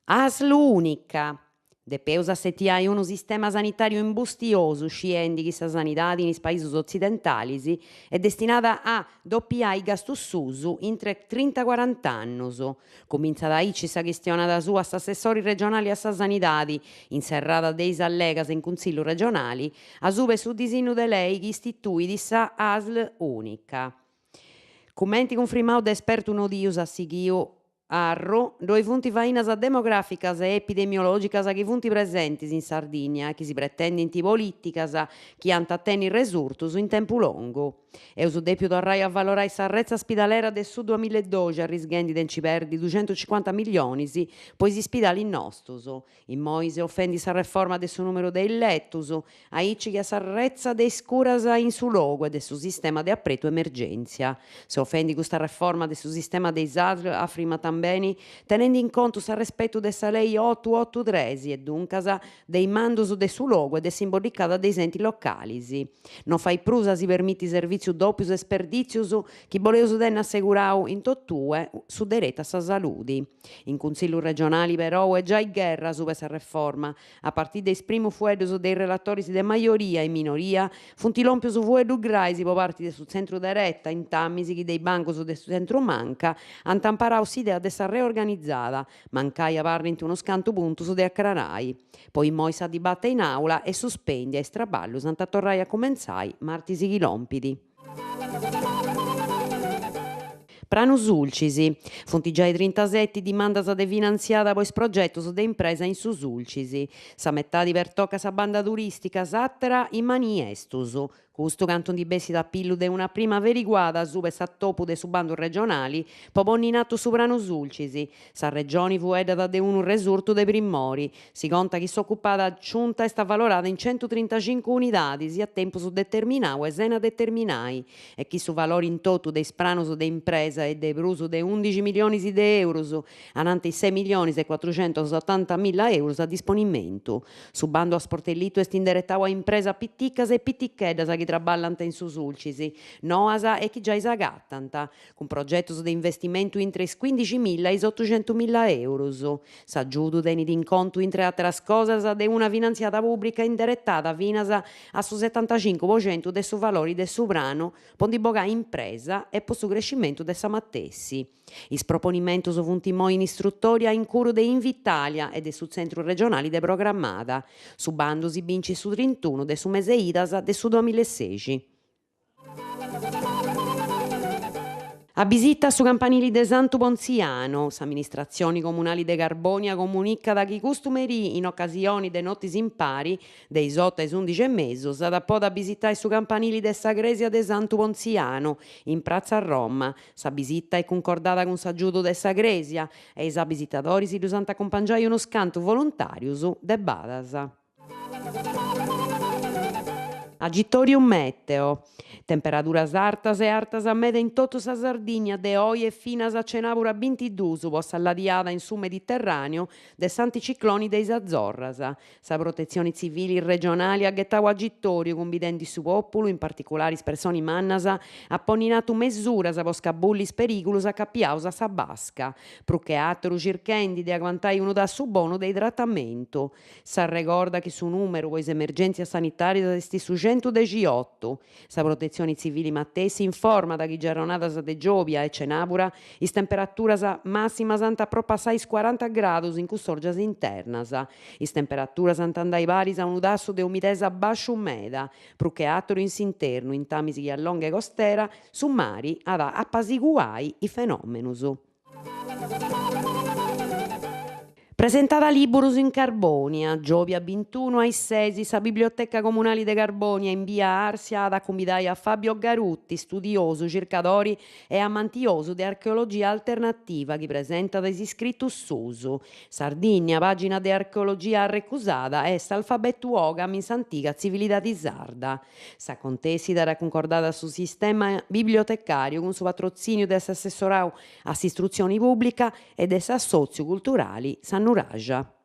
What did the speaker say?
ASL unica. Depeus assetiare unu sistema sanitariu imbustiosu, scendi chi sa sanidade in paesi occidentalis è destinata a doppiare i gastos susu intre 30-40 annos. Cominza da aici sa chistionada sua s'assessori regionali a sa sanidade, inserrada deis allegas in Consigliu regionali, a sube su disegnu de lei chi istituit sa ASL unica. Commenti confirmadu de espertu nodius a sighiu Arro, dove funti fainas demograficas e epidemiologicas chi funti presentis in Sardigna, chi si pretendint politicas chi ant a tenni resurtus in tempu longu. Eus depiu torrai a valorare sa rezza ospidalera de su 2012, arrisghendi de nci perdi 250 milionis po is ispidali nostus. Immoi se offendi sa reforma de su numero dei lettus, aici chi a sa rezza de curas in su logu e de su sistema de appretu emergenzia. Se offendi custa reforma de su sistema dei ASL affirma tambeni tenendo in conto sa rispetto de sa lei 883 e duncas dei mandus de su logu e de simbolicada dei enti localis. Non fai prusa si permitti serviziu doppius e sperdizius chi boleus tenne assegurau in tottue su deretu a sa saludi. In Consigliu regionali però è già in guerra su sa reforma. A partire dei primu fueddus dei relatori de maggioria e minoria, funti lompiu su fueddu graisi po parte de su centro deretta, in tammisi chi dei bancos de su centro manca, ant amparau s'idea de sa reorganizzada, mancai a parlant uno scantu puntus de accrarai. Poi moi sa dibatte in aula e suspendi a traballus ant a torrai a comenzai martis chi lompidi. Pranu Sulcis, funt già i 37 dimandas de finanziada po is progettos de impresa in su Sulcis. Sa metadi pertocca sa banda turistica s'attera in Maniestus. Custu canton di bessi d'appillu de una prima averiguada sube s'attopu de su bandu regionali, po ponni in attu su Pranu Sulcis. Sa regione fueddada de unu resurtu de primmori. Si conta chi s'occupata giunta est valorada in 135 unidades a tempu su determinau e sena determinai. E chi su valore in totu de pranus de impresa e de prusu de 11 milionis de euros, anante 6 milionis e 480 mila euros a disponimentu. Su bandu a sportellito est indirettau a impresa pitticcas e pitticheddas chi traballant in su Sulcis, noas e chi già is agattant, con progettos de investimentu intre is 15.000 e is 800.000 euros. S'aggiudu tenit in conto intre atteras cosas de una finanziata pubblica indirettata finas a su 75% de su valori de su pranu, po di bogare impresa e po su crescimento de sa matessi. Is proponimentos funt moi in istruttoria in curu de Invitalia e de su centro regionali de programmada. Su bandu si binci su 31 de su mese idas de su 2016. A visita su campanili de Santu Ponziano, s'amministrazione comunali de Carbonia comunicat chi custumerì in occasione de notis impari dei 8 ai 11 e mesos ad appoda visitare su campanili de sa Gresia de Santu Ponziano in Piazza Roma. Sa visita è concordata con s'aggiudo de sa Gresia e is visitatori si usant accompagnare uno scanto volontarius de badas. Agitorium meteo. Temperaturas artas e artas a meda in totu sa Sardigna de oi e finas a cenabura 22 po s'alladiada in su Mediterraneo de s'anticicloni de is Azorras. Sa protezione civili regionali ha ghettau agitoriu convidenti su populu, in particolare is persone mannas, ha ponninatu mesuras po scabullis periculus accappiaus a sa basca, pro che atteru circhendi de aguantai unu da su bono de tratamento. Sa recorda che su numero po is emergenzias sanitarias est su 118. Sa protezione civili mattesi informa da chi giornadas de Giobia e Cenabura is temperaturas massimas ant appropassare is 40 gradus in custorgias internas. Is temperaturas ant andai paris a unu tassu de umidesa basciu meda, pro che atteru in s'internu, in tamisi chi allonghe costera, su mari ad appasiguai i fenomenus. Presentata Liburus in Carbonia, Giovia 21 ai 6, sa Biblioteca Comunale de Carbonia in via Arsia ad accomidare a Fabio Garutti, studioso, cercadori e amantioso di archeologia alternativa, che presenta dei iscritti susu. Sardigna, pagina di archeologia recusata, est alfabetu ogam in s'antica civilidade sarda. Sa contesida era concordata sul sistema bibliotecario con su patrocinio dell'assessorau all'istruzione pubblica e dell'assozio culturali San Nuraja.